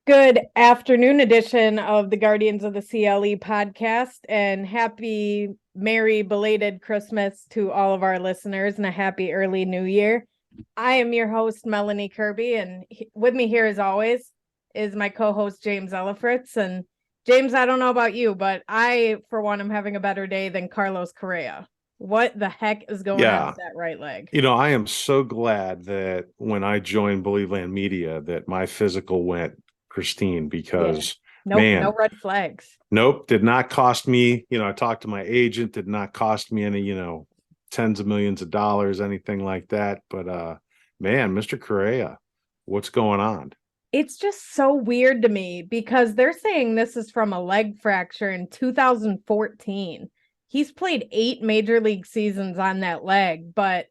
Good afternoon edition of the Guardians of the CLE podcast, and happy, merry, belated Christmas to all of our listeners and a happy early new year. I am your host, Melanie Kirby, and with me here as always is my co-host, James Ellifritz. And James, I don't know about you, but I, for one, am having a better day than Carlos Correa. What the heck is going on Yeah. with that right leg? I am so glad that when I joined Believe Land Media that my physical went pristine Yeah. because Nope, no man, red flags. nope, did not cost me, I talked to my agent, did not cost me any, tens of millions of dollars, anything like that. But man, Mr. Correa, what's going on? It's just so weird to me because they're saying this is from a leg fracture in 2014. He's played 8 major league seasons on that leg, but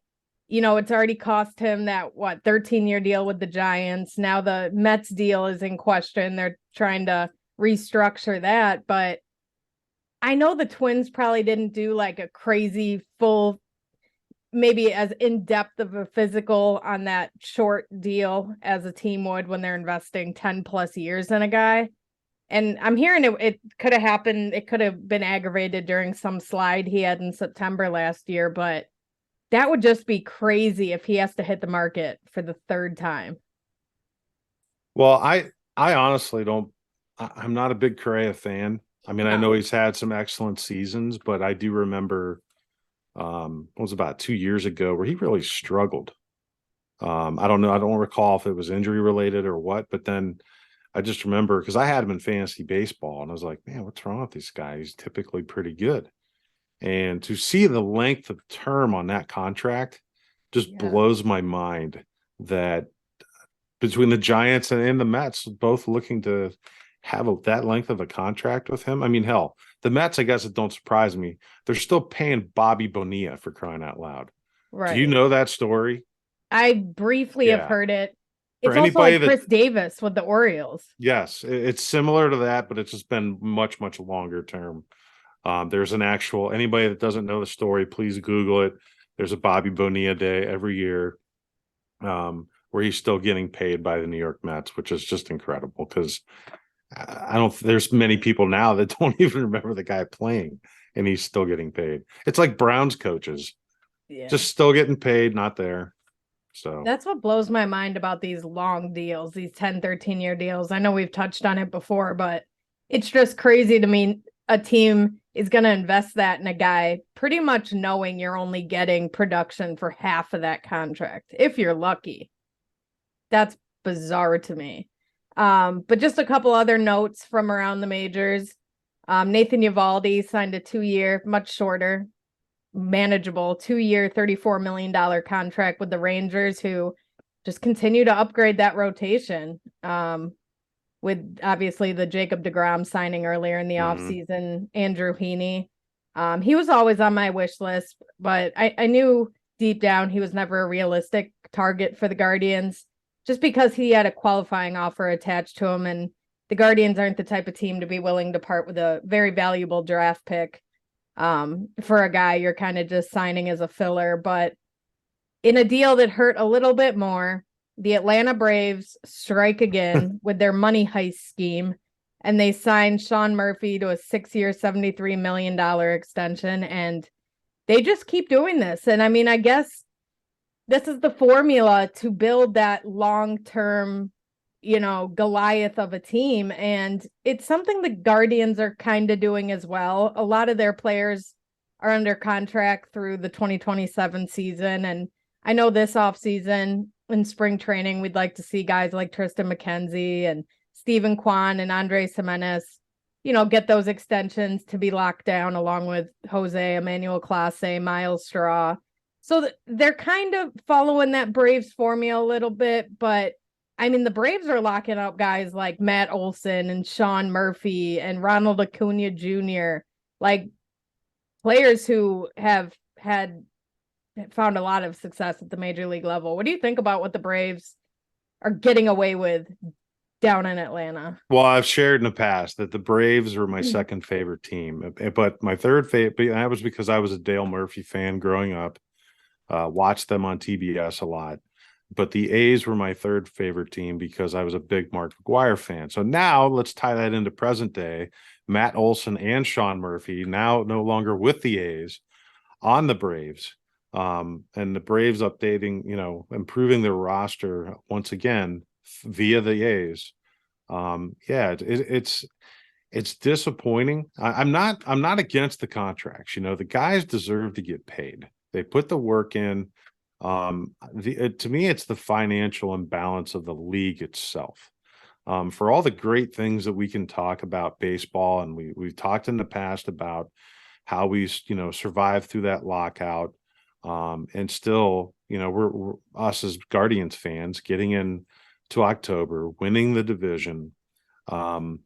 it's already cost him that 13-year deal with the Giants. Now the Mets deal is in question. They're trying to restructure that, but I know the Twins probably didn't do like a crazy full, maybe as in-depth of a physical on that short deal as a team would when they're investing 10 plus years in a guy. And I'm hearing it could have happened. It could have been aggravated during some slide he had in September last year, but that would just be crazy if he has to hit the market for the third time. Well, I honestly don't. I'm not a big Correa fan. I mean, I know No. he's had some excellent seasons, but I do remember it was about 2 years ago where he really struggled. I don't know. I don't recall if it was injury related or what, but then I just remember because I had him in fantasy baseball and I was like, man, what's wrong with this guy? He's typically pretty good. And to see the length of term on that contract just Yeah. blows my mind that between the Giants and the Mets, both looking to have that length of a contract with him. I mean, hell, the Mets, I guess it don't surprise me. They're still paying Bobby Bonilla for crying out loud. Do you Right. know that story? I briefly have Yeah. heard it. For It's also anybody like that, Chris Davis with the Orioles. yes, it's similar to that, but it's just been much, much longer term. There's an actual, anybody that doesn't know the story, please Google it. There's a Bobby Bonilla Day every year where he's still getting paid by the New York Mets, which is just incredible because I don't, there's many people now that don't even remember the guy playing and he's still getting paid. It's like Browns coaches, Yeah. just still getting paid, not there. So That's what blows my mind about these long deals, these 10, 13-year deals. I know we've touched on it before, but it's just crazy to me. A team is going to invest that in a guy pretty much knowing you're only getting production for half of that contract, if you're lucky. That's bizarre to me. But just a couple other notes from around the majors. Nathan Eovaldi signed a 2-year, much shorter, manageable 2-year, $34 million contract with the Rangers, who just continue to upgrade that rotation. With obviously the Jacob deGrom signing earlier in the offseason, Andrew Heaney. He was always on my wish list, but I knew deep down he was never a realistic target for the Guardians just because he had a qualifying offer attached to him. And the Guardians aren't the type of team to be willing to part with a very valuable draft pick for a guy you're kind of just signing as a filler. But in a deal that hurt a little bit more, the Atlanta Braves strike again with their money heist scheme, and they signed Sean Murphy to a 6-year, $73 million extension. And they just keep doing this. And I mean, I guess this is the formula to build that long-term, Goliath of a team. And it's something the Guardians are kind of doing as well. A lot of their players are under contract through the 2027 season. And I know this offseason in spring training, we'd like to see guys like Tristan McKenzie and Stephen Kwan and Andres Jimenez, get those extensions to be locked down along with Jose Emmanuel Clase, Miles Straw. So they're kind of following that Braves formula a little bit, but I mean, the Braves are locking up guys like Matt Olson and Sean Murphy and Ronald Acuna Jr., like players who have found a lot of success at the major league level. What do you think about what the Braves are getting away with down in Atlanta? well, I've shared in the past that the Braves were my second favorite team, but my third favorite, that was because I was a Dale Murphy fan growing up. Watched them on TBS a lot. but the A's were my third favorite team because I was a big Mark McGwire fan. So now let's tie that into present day. Matt Olson and Sean Murphy now no longer with the A's on the Braves. And the Braves updating, improving their roster once again via the A's. It's disappointing. I'm not against the contracts. The guys deserve to get paid. They put the work in. To me, it's the financial imbalance of the league itself. For all the great things that we can talk about baseball, and we've talked in the past about how we survived through that lockout, and still we're us as Guardians fans getting in to October, winning the division. It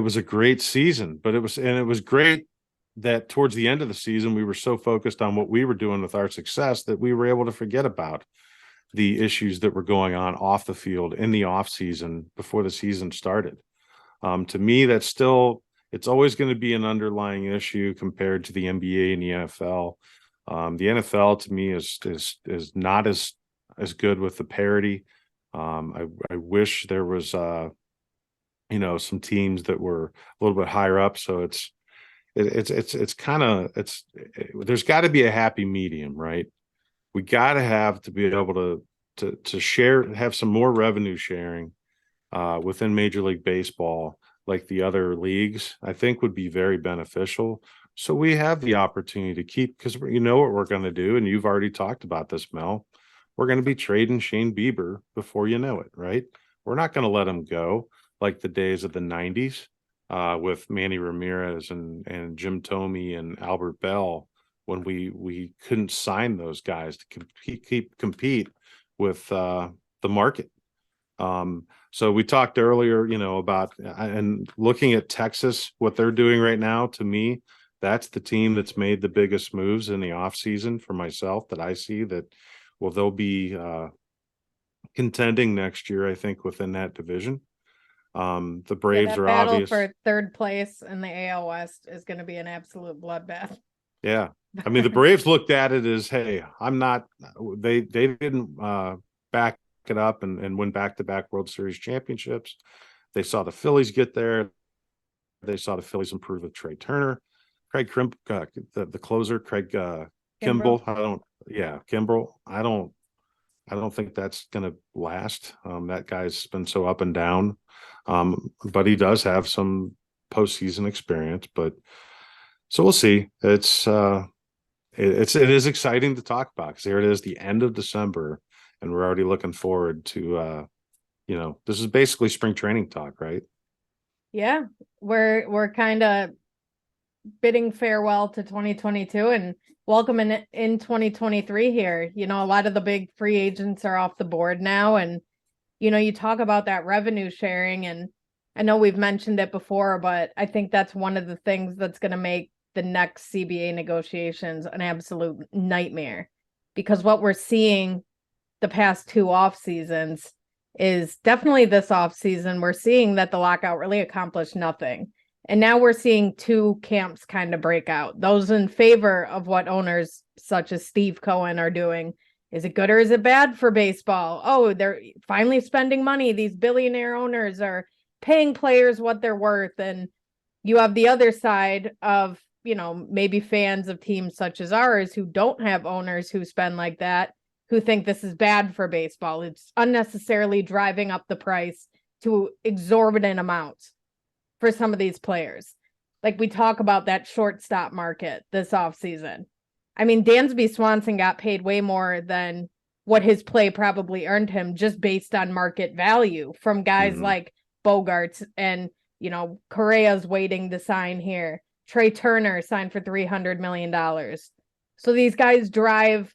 was a great season, but it was great that towards the end of the season we were so focused on what we were doing with our success that we were able to forget about the issues that were going on off the field in the off season before the season started. To me, it's always going to be an underlying issue compared to the NBA and the NFL. The NFL to me is not as good with the parity. I wish there was some teams that were a little bit higher up. So there's got to be a happy medium, right? We got to be able to share, have some more revenue sharing within Major League Baseball, like the other leagues, I think would be very beneficial. So we have the opportunity to keep, because what we're going to do, and you've already talked about this, Mel. We're going to be trading Shane Bieber before you know it, right? We're not going to let him go like the days of the 90s with Manny Ramirez and Jim Thome and Albert Bell, when we couldn't sign those guys to compete with the market. So we talked earlier, about and looking at Texas, what they're doing right now. To me, that's the team that's made the biggest moves in the offseason for myself that I see that. Well, they'll be contending next year, I think, within that division. The Braves that are battle obvious. for third place in the AL West is going to be an absolute bloodbath. Yeah. I mean, the Braves looked at it as, hey, they didn't back it up and win back-to-back World Series championships. They saw the Phillies get there. They saw the Phillies improve with Trey Turner, Craig the closer, Craig Kimbrell. Kimbrell. I don't think that's going to last. That guy's been so up and down, but he does have some postseason experience. But so we'll see. It is exciting to talk about because here it is, the end of December, and we're already looking forward to. This is basically spring training talk, right? Yeah, we're kind of bidding farewell to 2022 and welcoming in 2023 here. A lot of the big free agents are off the board now, and you talk about that revenue sharing, and I know we've mentioned it before, but I think that's one of the things that's going to make the next CBA negotiations an absolute nightmare, because what we're seeing the past two off seasons is definitely this off season. We're seeing that the lockout really accomplished nothing. And now we're seeing two camps kind of break out. Those in favor of what owners such as Steve Cohen are doing. Is it good or is it bad for baseball? Oh, they're finally spending money. These billionaire owners are paying players what they're worth. And you have the other side of, maybe fans of teams such as ours who don't have owners who spend like that, who think this is bad for baseball. It's unnecessarily driving up the price to exorbitant amounts for some of these players. Like we talk about that shortstop market this offseason. I mean, Dansby Swanson got paid way more than what his play probably earned him just based on market value from guys like Bogarts and, Correa's waiting to sign here. Trey Turner signed for $300 million. So these guys drive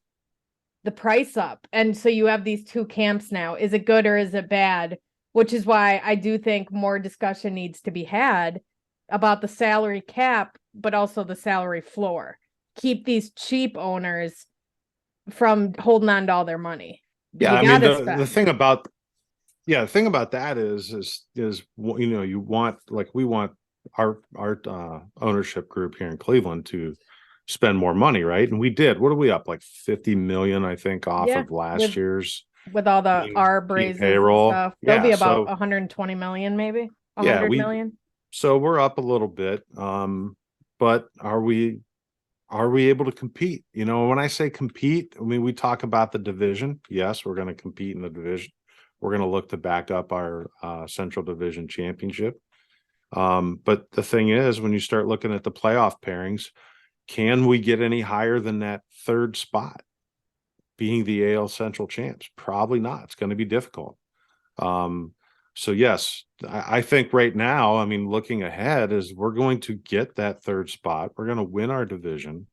the price up. And so you have these two camps now. Is it good or is it bad? Which is why I do think more discussion needs to be had about the salary cap, but also the salary floor. Keep these cheap owners from holding on to all their money. Yeah, I mean, the thing about that is you want, like, we want our ownership group here in Cleveland to spend more money, right? And we did. What are we up, like 50 million, I think, off Yeah, of last year's with all the team, arb team raises and payroll? stuff. They'll Yeah. be about So 120 million, maybe yeah, 100 million. so we're up a little bit. But are we able to compete? You know, when I say compete, I mean, we talk about the division. Yes, we're going to compete in the division. We're going to look to back up our Central Division championship. But the thing is, when you start looking at the playoff pairings, can we get any higher than that third spot, being the AL Central champs? Probably not. It's going to be difficult. So yes, I think right now, I mean, looking ahead is we're going to get that third spot. We're going to win our division.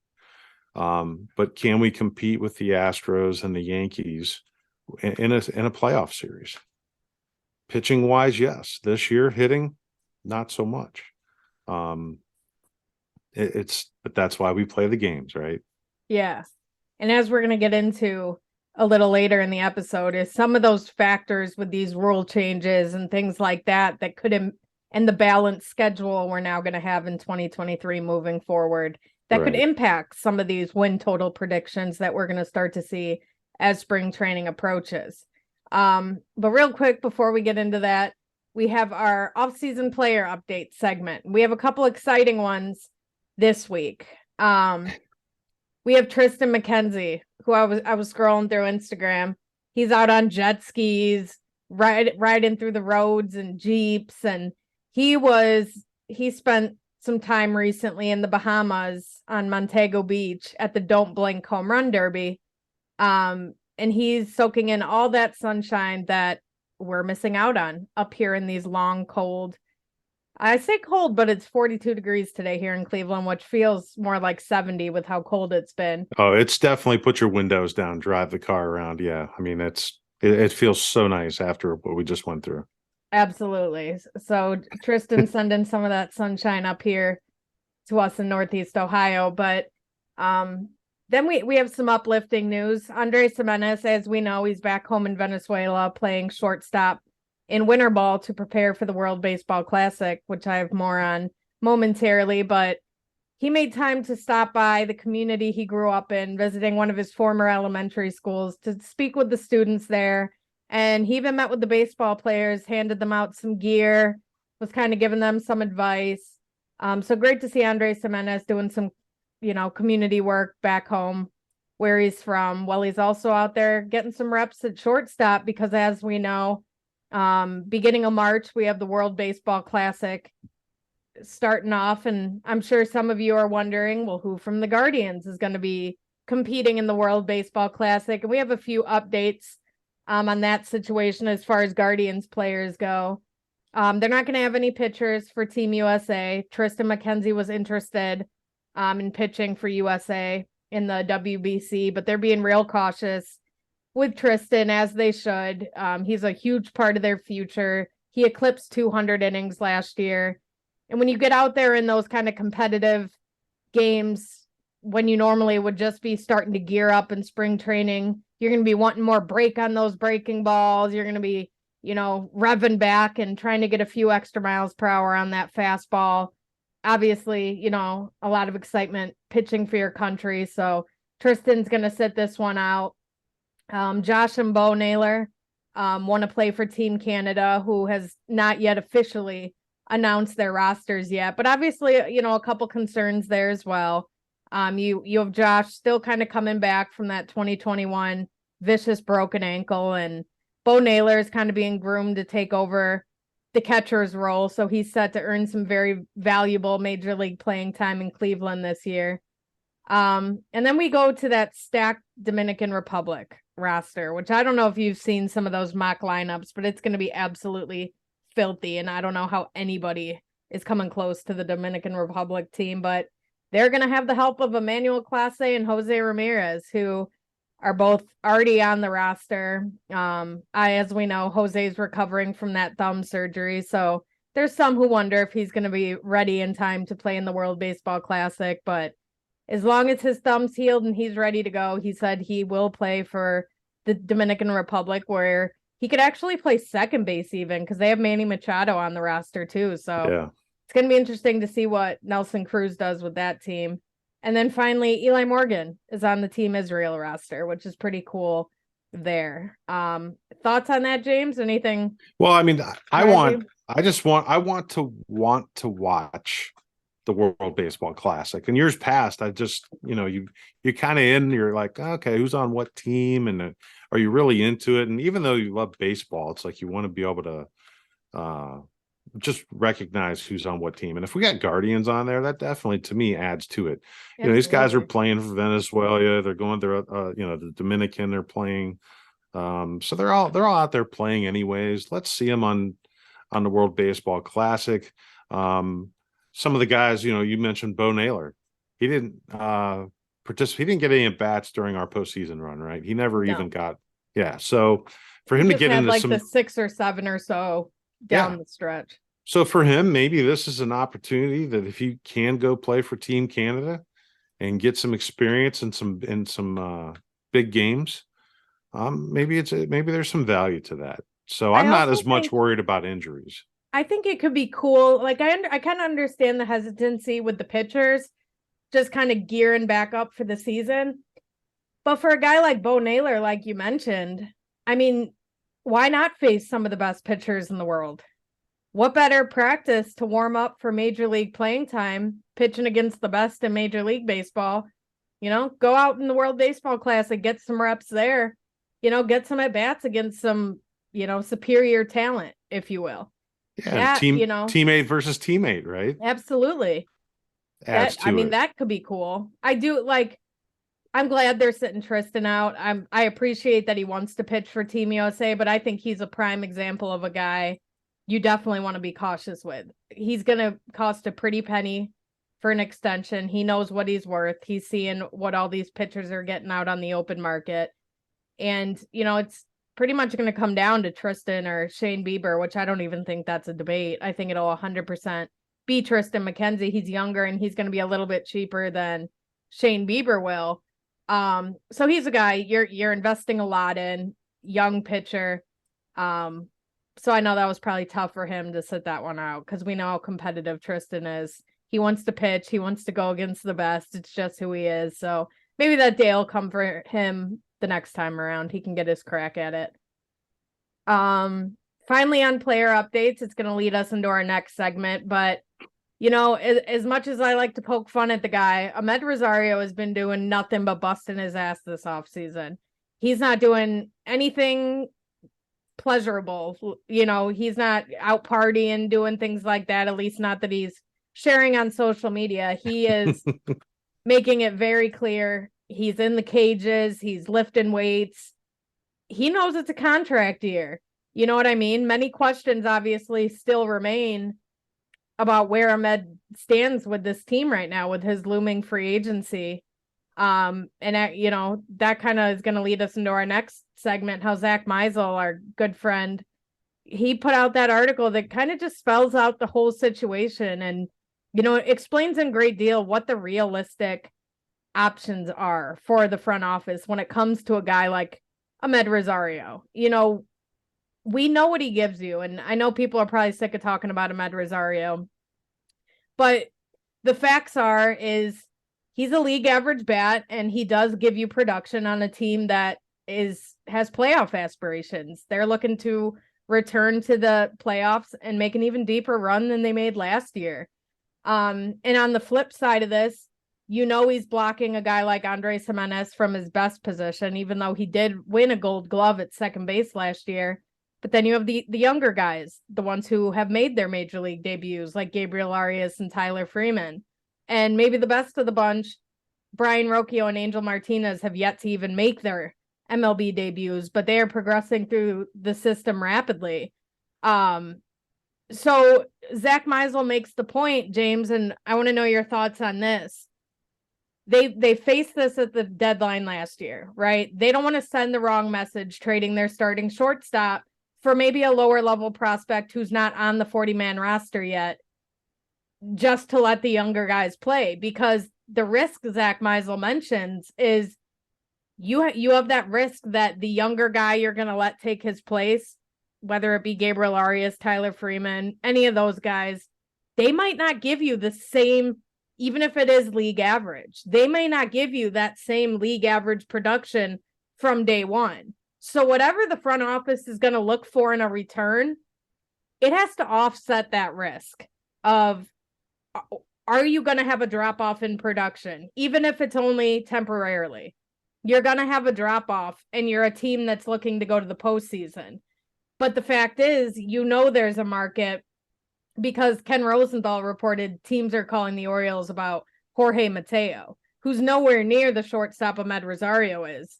But can we compete with the Astros and the Yankees in a playoff series? Pitching wise, yes. This year, hitting, not so much. But that's why we play the games, right? Yeah. And as we're going to get into a little later in the episode, is some of those factors with these rule changes and things like that could and the balanced schedule we're now going to have in 2023 moving forward that could Right. impact some of these win total predictions that we're going to start to see as spring training approaches. But real quick before we get into that, we have our off-season player update segment. We have a couple exciting ones this week. We have Tristan McKenzie, who I was scrolling through Instagram. He's out on jet skis, riding through the roads and Jeeps, and he spent some time recently in the Bahamas on Montego Beach at the Don't Blink Home Run Derby. And he's soaking in all that sunshine that we're missing out on up here in these long, cold, I say cold, but it's 42 degrees today here in Cleveland, which feels more like 70 with how cold it's been. Oh, it's definitely put your windows down, drive the car around. Yeah. I mean, it feels so nice after what we just went through. Absolutely. So Tristan sending some of that sunshine up here to us in Northeast Ohio. But then we have some uplifting news. Andres Gimenez, as we know, he's back home in Venezuela playing shortstop in winter ball to prepare for the World Baseball Classic, which I have more on momentarily. But he made time to stop by the community he grew up in, visiting one of his former elementary schools to speak with the students there. And he even met with the baseball players, handed them out some gear, was kind of giving them some advice. So great to see Andres Gimenez doing some, community work back home where he's from. Well, he's also out there getting some reps at shortstop because, as we know, beginning of March, we have the World Baseball Classic starting off. And I'm sure some of you are wondering, well, who from the Guardians is going to be competing in the World Baseball Classic? And we have a few updates on that situation as far as Guardians players go. They're not going to have any pitchers for Team USA. Tristan McKenzie was interested in pitching for USA in the WBC, but they're being real cautious with Tristan, as they should. He's a huge part of their future. He eclipsed 200 innings last year. And when you get out there in those kind of competitive games, when you normally would just be starting to gear up in spring training, you're going to be wanting more break on those breaking balls. You're going to be, revving back and trying to get a few extra miles per hour on that fastball. Obviously, a lot of excitement pitching for your country. So Tristan's going to sit this one out. Josh and Bo Naylor want to play for Team Canada, who has not yet officially announced their rosters yet. But obviously, a couple concerns there as well. You have Josh still kind of coming back from that 2021 vicious broken ankle, and Bo Naylor is kind of being groomed to take over the catcher's role. So he's set to earn some very valuable major league playing time in Cleveland this year. And then we go to that stacked Dominican Republic roster, which I don't know if you've seen some of those mock lineups, but it's going to be absolutely filthy. And I don't know how anybody is coming close to the Dominican Republic team, but they're going to have the help of Emmanuel Clase and Jose Ramirez, who are both already on the roster. As we know, Jose's recovering from that thumb surgery. So there's some who wonder if he's going to be ready in time to play in the World Baseball Classic, but as long as his thumb's healed and he's ready to go, he said he will play for the Dominican Republic, where he could actually play second base even, because they have Manny Machado on the roster too. So Yeah. it's going to be interesting to see what Nelson Cruz does with that team. And then finally, Eli Morgan is on the Team Israel roster, which is pretty cool there. Thoughts on that, James? Anything? Well, I mean, I grab want, you? I just want, I want to watch the World Baseball Classic. In years past, I just, you're kind of in, you're like, okay, who's on what team, and are you really into it? And even though you love baseball, it's like you want to be able to just recognize who's on what team. And if we got Guardians on there, that definitely to me adds to it. These guys are Absolutely. playing for Venezuela. They're going there, the Dominican they're playing. So they're all out there playing anyways. Let's see them on the World Baseball Classic. Some of the guys, you mentioned Bo Naylor. He didn't participate. He didn't get any at bats during our postseason run, right? He never even No. got. Yeah. So for He him to just get had into like some, the 6 or 7 or so yeah. down the stretch. So for him, maybe this is an opportunity that if he can go play for Team Canada and get some experience in some big games, maybe there's some value to that. So I I'm not also as much think worried about injuries. I think it could be cool. Like I kind of understand the hesitancy with the pitchers just kind of gearing back up for the season. But for a guy like Bo Naylor, like you mentioned, I mean, why not face some of the best pitchers in the world? What better practice to warm up for major league playing time, pitching against the best in Major League Baseball? Go out in the World Baseball Classic, get some reps there, get some at bats against some, superior talent, if you will. Yeah, and That, teammate versus teammate, right? absolutely. Adds I to mean, it. that could be cool. I'm glad they're sitting Tristan out. I appreciate that he wants to pitch for Team USA, but I think he's a prime example of a guy you definitely want to be cautious with. He's going to cost a pretty penny for an extension. He knows what he's worth. He's seeing what all these pitchers are getting out on the open market. And, it's pretty much going to come down to Tristan or Shane Bieber, which I don't even think that's a debate. I think it'll 100% be Tristan McKenzie. He's younger and he's going to be a little bit cheaper than Shane Bieber will. So he's a guy you're investing a lot in, young pitcher. So I know that was probably tough for him to sit that one out because we know how competitive Tristan is. He wants to pitch, he wants to go against the best. It's just who he is. So maybe that day will come for him the next time around. He can get his crack at it. Finally on player updates, it's going to lead us into our next segment, but as much as I like to poke fun at the guy, Ahmed Rosario has been doing nothing but busting his ass this offseason. He's not doing anything pleasurable. He's not out partying, doing things like that, at least not that he's sharing on social media. He is making it very clear he's in the cages, he's lifting weights. He knows it's a contract year. You know what I mean? Many questions obviously still remain about where Ahmed stands with this team right now with his looming free agency. And that kind of is going to lead us into our next segment, how Zack Meisel, our good friend, he put out that article that kind of just spells out the whole situation and, explains in great deal what the realistic options are for the front office when it comes to a guy like Ahmed Rosario. We know what he gives you, and I know people are probably sick of talking about Ahmed Rosario, but the facts is he's a league average bat, and he does give you production on a team that has playoff aspirations. They're looking to return to the playoffs and make an even deeper run than they made last year. And on the flip side of this, he's blocking a guy like Andres Jimenez from his best position, even though he did win a Gold Glove at second base last year. But then you have the younger guys, the ones who have made their major league debuts, like Gabriel Arias and Tyler Freeman. And maybe the best of the bunch, Brian Rocchio and Angel Martinez, have yet to even make their MLB debuts, but they are progressing through the system rapidly. So Zack Meisel makes the point, James, and I want to know your thoughts on this. They faced this at the deadline last year, right? They don't want to send the wrong message trading their starting shortstop for maybe a lower level prospect who's not on the 40-man roster yet, just to let the younger guys play, because the risk Zack Meisel mentions is you have that risk that the younger guy you're going to let take his place, whether it be Gabriel Arias, Tyler Freeman, any of those guys, they might not give you the same even if it is league average. They may not give you that same league average production from day one. So whatever the front office is going to look for in a return, it has to offset that risk of, are you going to have a drop off in production, even if it's only temporarily? You're going to have a drop off, and you're a team that's looking to go to the postseason. But the fact is, there's a market, because Ken Rosenthal reported teams are calling the Orioles about Jorge Mateo, who's nowhere near the shortstop Amed Rosario is,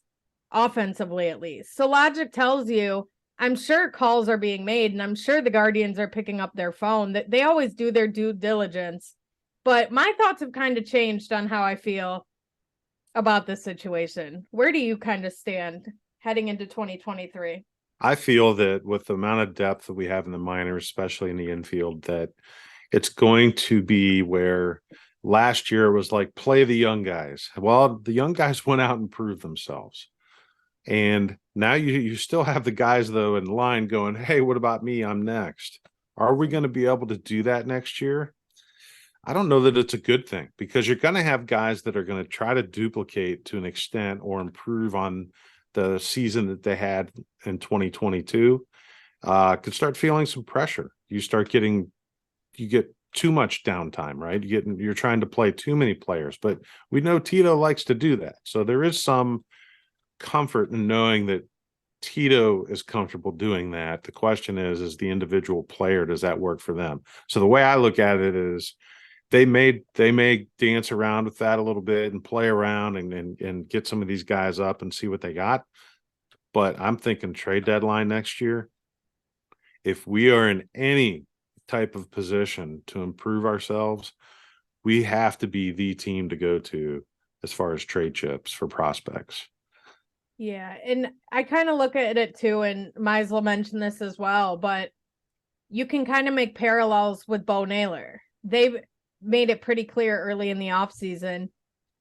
offensively at least. So logic tells you, I'm sure calls are being made, and I'm sure the Guardians are picking up their phone. That they always do their due diligence. But my thoughts have kind of changed on how I feel about this situation. Where do you kind of stand heading into 2023? I feel that with the amount of depth that we have in the minors, especially in the infield, that it's going to be where last year it was like, play the young guys. Well, the young guys went out and proved themselves. And now you still have the guys, though, in line going, hey, what about me? I'm next. Are we going to be able to do that next year? I don't know that it's a good thing, because you're going to have guys that are going to try to duplicate to an extent or improve on the season that they had in 2022. Could start feeling some pressure. You get too much downtime, right? You're trying to play too many players, but we know Tito likes to do that. So there is some comfort in knowing that Tito is comfortable doing that. The question is the individual player, does that work for them? So the way I look at it is, they may dance around with that a little bit and play around and get some of these guys up and see what they got. But I'm thinking trade deadline next year, if we are in any type of position to improve ourselves, we have to be the team to go to as far as trade chips for prospects. Yeah, and I kind of look at it too, and Meisel mentioned this as well, but you can kind of make parallels with Bo Naylor. They've made it pretty clear early in the offseason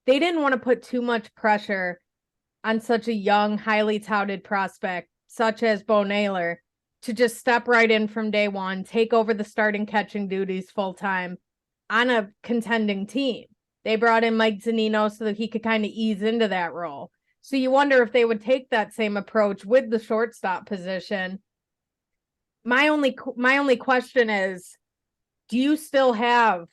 they didn't want to put too much pressure on such a young, highly touted prospect such as Bo Naylor to just step right in from day one, take over the starting catching duties full time on a contending team. They brought in Mike Zunino so that he could kind of ease into that role. So you wonder if they would take that same approach with the shortstop position. My only question is, do you still have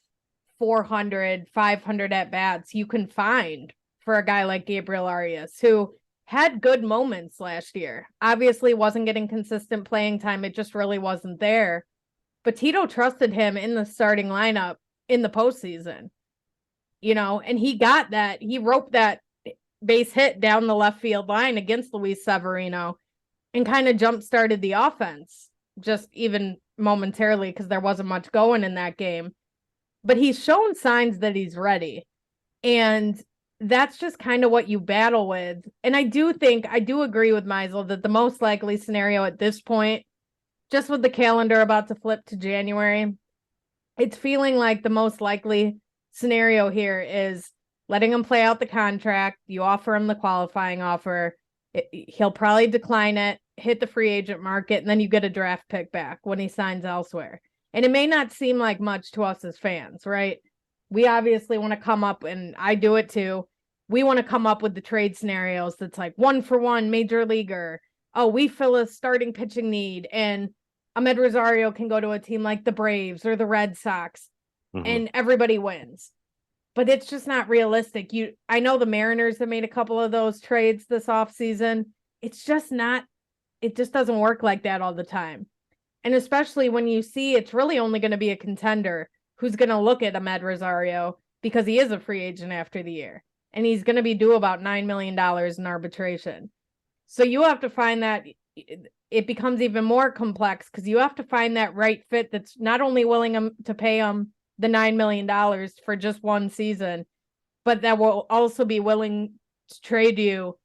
400, 500 at bats you can find for a guy like Gabriel Arias, who had good moments last year? Obviously wasn't getting consistent playing time. It just really wasn't there. But Tito trusted him in the starting lineup in the postseason, and he got that. He roped that base hit down the left field line against Luis Severino and kind of jump-started the offense, just even momentarily, because there wasn't much going in that game. But he's shown signs that he's ready. And that's just kind of what you battle with. And I do agree with Meisel that the most likely scenario at this point, just with the calendar about to flip to January, it's feeling like the most likely scenario here is letting him play out the contract. You offer him the qualifying offer. He'll probably decline it, hit the free agent market, and then you get a draft pick back when he signs elsewhere. And it may not seem like much to us as fans, right? We obviously want to come up, and I do it too. We want to come up with the trade scenarios that's like 1-for-1 major leaguer. Oh, we fill a starting pitching need, and Amed Rosario can go to a team like the Braves or the Red Sox, and everybody wins. But it's just not realistic. I know the Mariners have made a couple of those trades this offseason. It just doesn't work like that all the time. And especially when you see it's really only going to be a contender who's going to look at Amed Rosario, because he is a free agent after the year. And he's going to be due about $9 million in arbitration. So you have to find that. It becomes even more complex, because you have to find that right fit that's not only willing to pay him the $9 million for just one season, but that will also be willing to trade you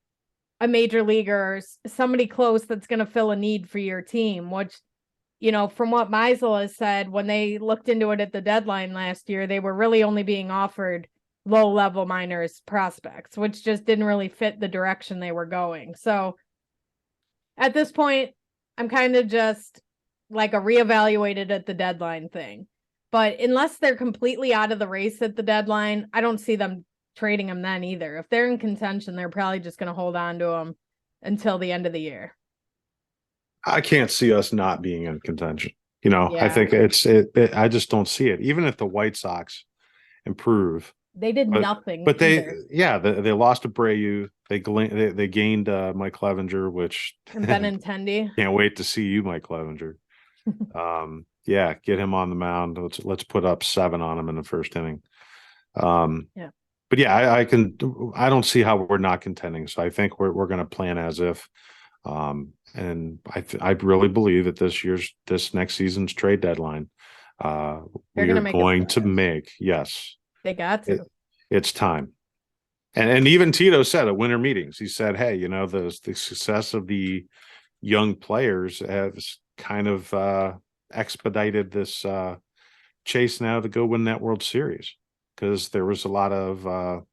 a major leaguer or somebody close that's going to fill a need for your team, which, from what Meisel has said, when they looked into it at the deadline last year, they were really only being offered low-level minors prospects, which just didn't really fit the direction they were going. So at this point, I'm kind of just like a reevaluated at the deadline thing. But unless they're completely out of the race at the deadline, I don't see them trading him then either. If they're in contention, they're probably just going to hold on to him until the end of the year. I can't see us not being in contention. I Yeah. think I just don't see it. Even if the White Sox improve, They did but nothing but either. they lost to Brayu. They gained Mike Clevenger, which And Benintendi. can't wait to see you, Mike Clevenger. Yeah, get him on the mound. Let's put up 7 on him in the first inning. Yeah. But yeah, I don't see how we're not contending. So I think we're going to plan as if. And I really believe that this next season's trade deadline, we gonna are make a going to splash. make, yes, They got to. it's time. And even Tito said at winter meetings, he said, hey, the success of the young players has kind of expedited this chase now to go win that World Series, because there was a lot of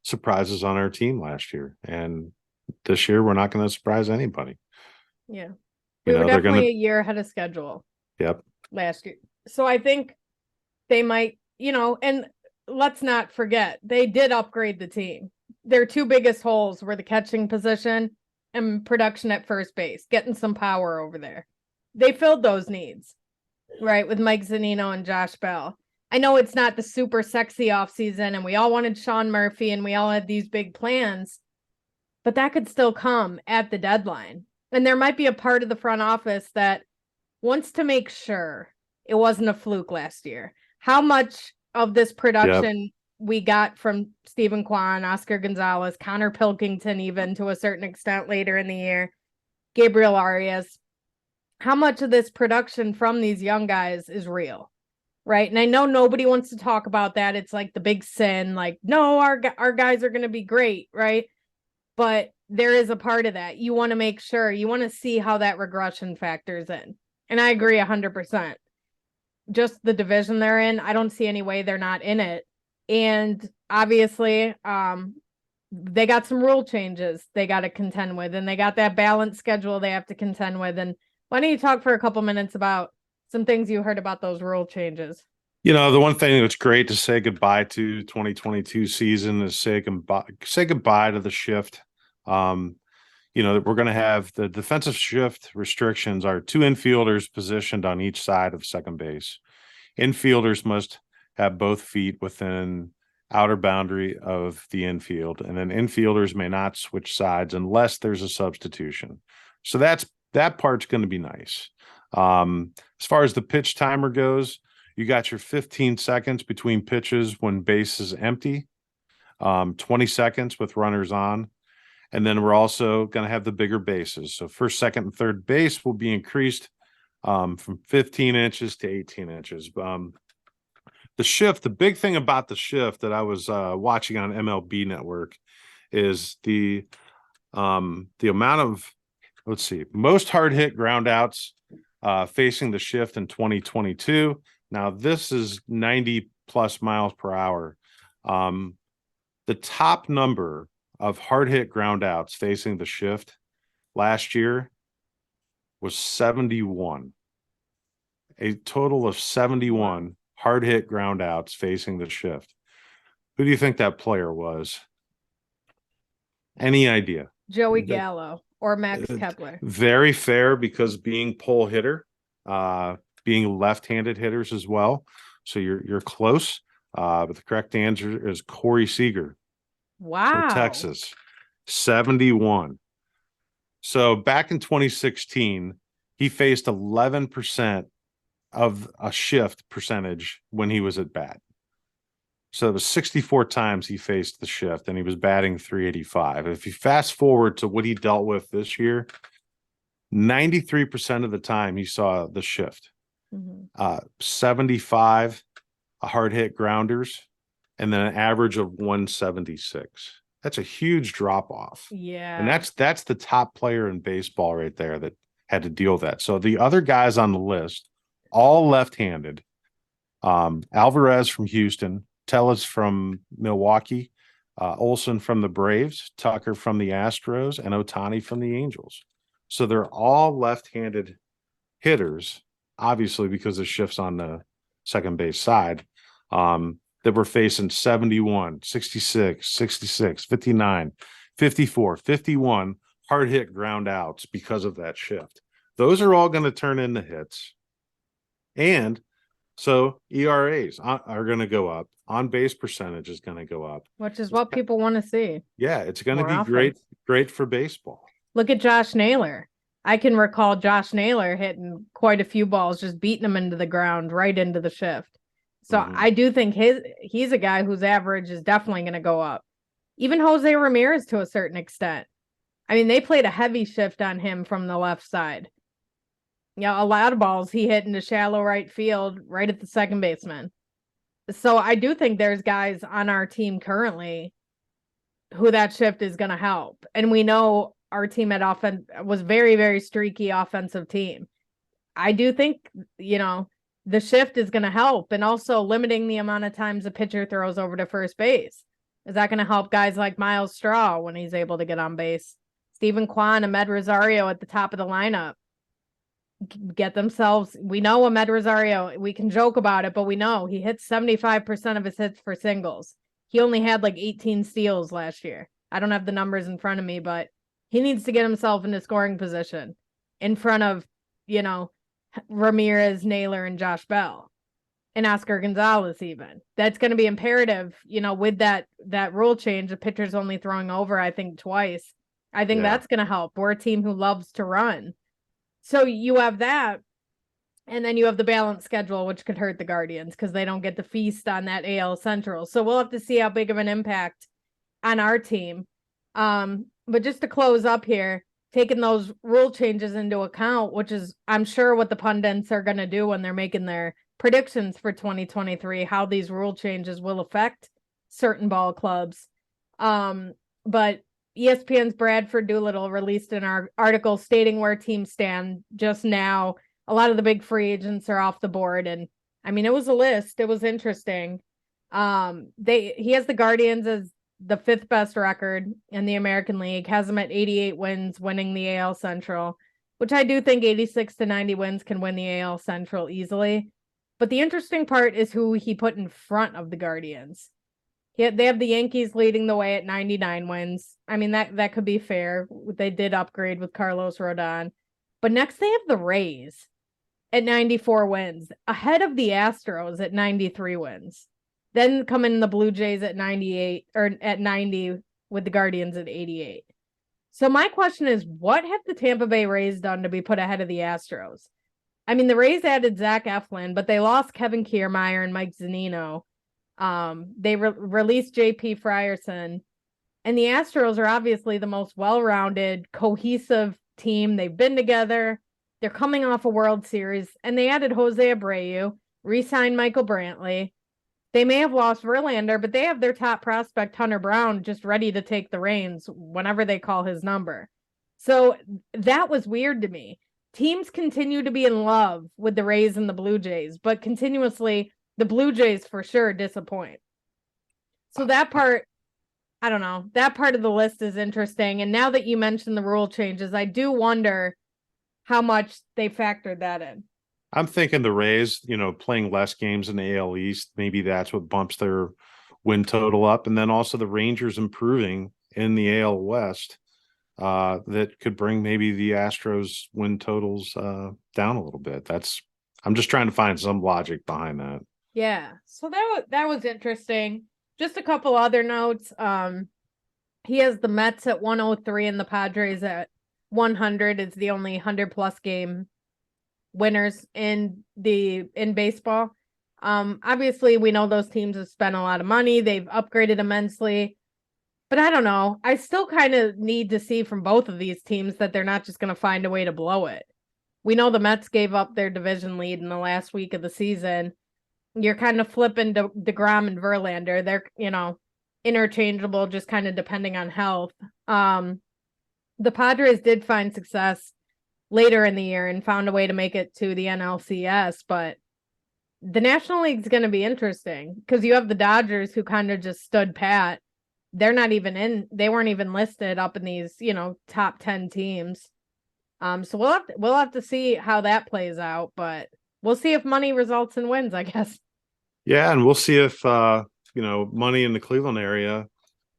surprises on our team last year, and this year we're not going to surprise anybody. Yeah. We were they're definitely gonna. a year ahead of schedule. Yep. Last year. So I think they might, and let's not forget, they did upgrade the team. Their 2 biggest holes were the catching position and production at first base, getting some power over there. They filled those needs, right, with Mike Zunino and Josh Bell. I know it's not the super sexy offseason, and we all wanted Sean Murphy, and we all had these big plans, but that could still come at the deadline. And there might be a part of the front office that wants to make sure it wasn't a fluke last year. How much of this production we got from Stephen Kwan, Oscar Gonzalez, Connor Pilkington, even to a certain extent later in the year, Gabriel Arias, how much of this production from these young guys is real? Right. And I know nobody wants to talk about that. It's like the big sin, like, no, our guys are going to be great. Right. But there is a part of that. You want to make sure, you want to see how that regression factors in. And I agree 100%. Just the division they're in, I don't see any way they're not in it. And obviously, they got some rule changes they got to contend with, and they got that balanced schedule they have to contend with. And why don't you talk for a couple minutes about some things you heard about those rule changes? The one thing that's great to say goodbye to 2022 season is say goodbye to the shift. That we're going to have the defensive shift restrictions are 2 infielders positioned on each side of second base. Infielders must have both feet within outer boundary of the infield, and then infielders may not switch sides unless there's a substitution. So that part's going to be nice. As far as the pitch timer goes, you got your 15 seconds between pitches when base is empty, 20 seconds with runners on. And then we're also going to have the bigger bases. So first, second, and third base will be increased from 15 inches to 18 inches. The shift, the big thing about the shift that I was watching on MLB Network is the amount of, let's see, most hard hit ground outs facing the shift in 2022. Now this is 90 plus miles per hour. The top number of hard hit ground outs facing the shift last year was 71. A total of 71 hard hit ground outs facing the shift. Who do you think that player was? Any idea? Joey Gallo or Max Kepler. Very fair, because being pull hitter, being left-handed hitters as well. So you're close. But the correct answer is Corey Seager. Wow. For Texas, 71. So back in 2016, he faced 11% of a shift percentage when he was at bat. So it was 64 times he faced the shift, and he was batting .385. If you fast forward to what he dealt with this year, 93% of the time he saw the shift. 75 hard hit grounders, and then an average of 176. That's a huge drop off. Yeah. And that's the top player in baseball right there that had to deal with that. So the other guys on the list, all left-handed. Alvarez from Houston, Tellez from Milwaukee, Olson from the Braves, Tucker from the Astros, and Ohtani from the Angels. So they're all left-handed hitters, obviously because the shift's on the second base side, that were facing 71, 66, 66, 59, 54, 51 hard hit ground outs because of that shift. Those are all going to turn into hits. And so ERAs are going to go up. On base percentage is going to go up. Which is what people want to see. Yeah, it's going to More be offense. great for baseball. Look at Josh Naylor. I can recall Josh Naylor hitting quite a few balls, just beating them into the ground, right into the shift. So I do think he's a guy whose average is definitely going to go up. Even Jose Ramirez to a certain extent. I mean, they played a heavy shift on him from the left side. A lot of balls he hit into shallow right field, right at the second baseman. So I do think there's guys on our team currently who that shift is going to help. And we know our team at offense was very, very streaky offensive team. I do think, the shift is going to help, and also limiting the amount of times a pitcher throws over to first base. Is that going to help guys like Miles Straw when he's able to get on base? Stephen Kwan, Ahmed Rosario at the top of the lineup. Get themselves, we know Ahmed Rosario, we can joke about it, but we know he hits 75% of his hits for singles. He only had like 18 steals last year. I don't have the numbers in front of me, but he needs to get himself into scoring position in front of, Ramirez, Naylor, and Josh Bell, and Oscar Gonzalez even. That's going to be imperative, with that rule change. The pitcher's only throwing over, I think, twice. I think that's going to help. We're a team who loves to run. So you have that, and then you have the balanced schedule, which could hurt the Guardians because they don't get to feast on that AL Central. So we'll have to see how big of an impact on our team. But just to close up here, taking those rule changes into account, which is, I'm sure, what the pundits are going to do when they're making their predictions for 2023, how these rule changes will affect certain ball clubs. But ESPN's Bradford Doolittle released an article stating where teams stand just now. A lot of the big free agents are off the board. And I mean, it was a list. It was interesting. He has the Guardians as the 5th best record in the American League, has them at 88 wins, winning the AL Central, which I do think 86 to 90 wins can win the AL Central easily. But the interesting part is who he put in front of the Guardians. They have the Yankees leading the way at 99 wins. I mean, that could be fair. They did upgrade with Carlos Rodon. But next they have the Rays at 94 wins, ahead of the Astros at 93 wins. Then come in the Blue Jays at 98, or at 90, with the Guardians at 88. So my question is, what have the Tampa Bay Rays done to be put ahead of the Astros? I mean, the Rays added Zach Eflin, but they lost Kevin Kiermaier and Mike Zunino. They released JP Frierson, and the Astros are obviously the most well-rounded, cohesive team. They've been together. They're coming off a World Series, and they added Jose Abreu, re-signed Michael Brantley. They may have lost Verlander, but they have their top prospect, Hunter Brown, just ready to take the reins whenever they call his number. So that was weird to me. Teams continue to be in love with the Rays and the Blue Jays, but continuously the Blue Jays for sure disappoint. So that part, I don't know, that part of the list is interesting. And now that you mentioned the rule changes, I do wonder how much they factored that in. I'm thinking the Rays, playing less games in the AL East, maybe that's what bumps their win total up. And then also the Rangers improving in the AL West, that could bring maybe the Astros win totals down a little bit. I'm just trying to find some logic behind that. Yeah. So that was interesting. Just a couple other notes. He has the Mets at 103 and the Padres at 100. It's the only 100+ game winners in baseball. Obviously we know those teams have spent a lot of money. They've upgraded immensely, but I don't know. I still kind of need to see from both of these teams that they're not just going to find a way to blow it. We know the Mets gave up their division lead in the last week of the season. You're kind of flipping to DeGrom and Verlander. They're, interchangeable, just kind of depending on health. The Padres did find success later in the year and found a way to make it to the NLCS, but the National League's going to be interesting because you have the Dodgers who kind of just stood pat. They're not even they weren't even listed up in these, top 10 teams. So we'll have to see how that plays out, but we'll see if money results in wins, I guess. Yeah, and we'll see if money in the Cleveland area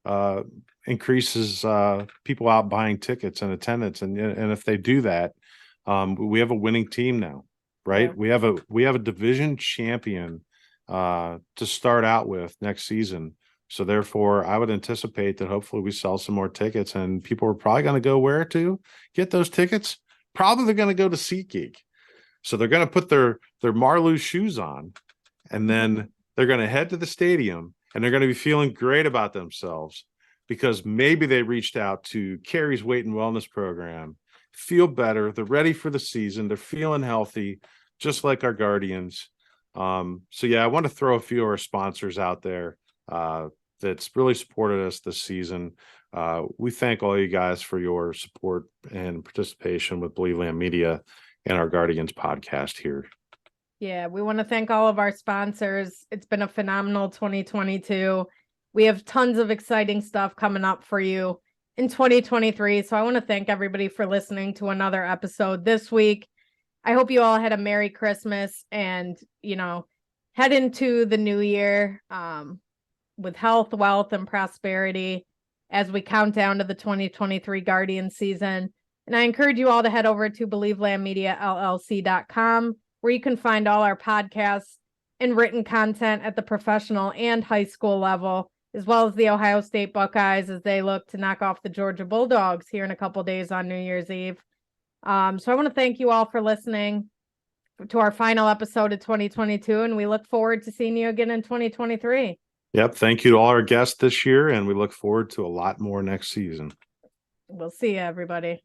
uh increases people out buying tickets and attendance, and if they do that, we have a winning team now, right? Yeah. We have a division champion to start out with next season. So therefore, I would anticipate that hopefully we sell some more tickets, and people are probably going to go where to get those tickets. Probably they're going to go to SeatGeek. So they're going to put their Marlou shoes on, and then they're going to head to the stadium, and they're going to be feeling great about themselves because maybe they reached out to Carrie's Weight and Wellness Program, feel better. They're ready for the season. They're feeling healthy, just like our Guardians. So yeah, I want to throw a few of our sponsors out there that's really supported us this season. We thank all you guys for your support and participation with Believe Land Media and our Guardians podcast here. Yeah, we want to thank all of our sponsors. It's been a phenomenal 2022. We have tons of exciting stuff coming up for you in 2023. So I want to thank everybody for listening to another episode this week. I hope you all had a Merry Christmas and, head into the new year with health, wealth, and prosperity as we count down to the 2023 Guardian season. And I encourage you all to head over to believelandmediallc.com, where you can find all our podcasts and written content at the professional and high school level, as well as the Ohio State Buckeyes as they look to knock off the Georgia Bulldogs here in a couple days on New Year's Eve. So I want to thank you all for listening to our final episode of 2022, and we look forward to seeing you again in 2023. Yep. Thank you to all our guests this year, and we look forward to a lot more next season. We'll see you, everybody.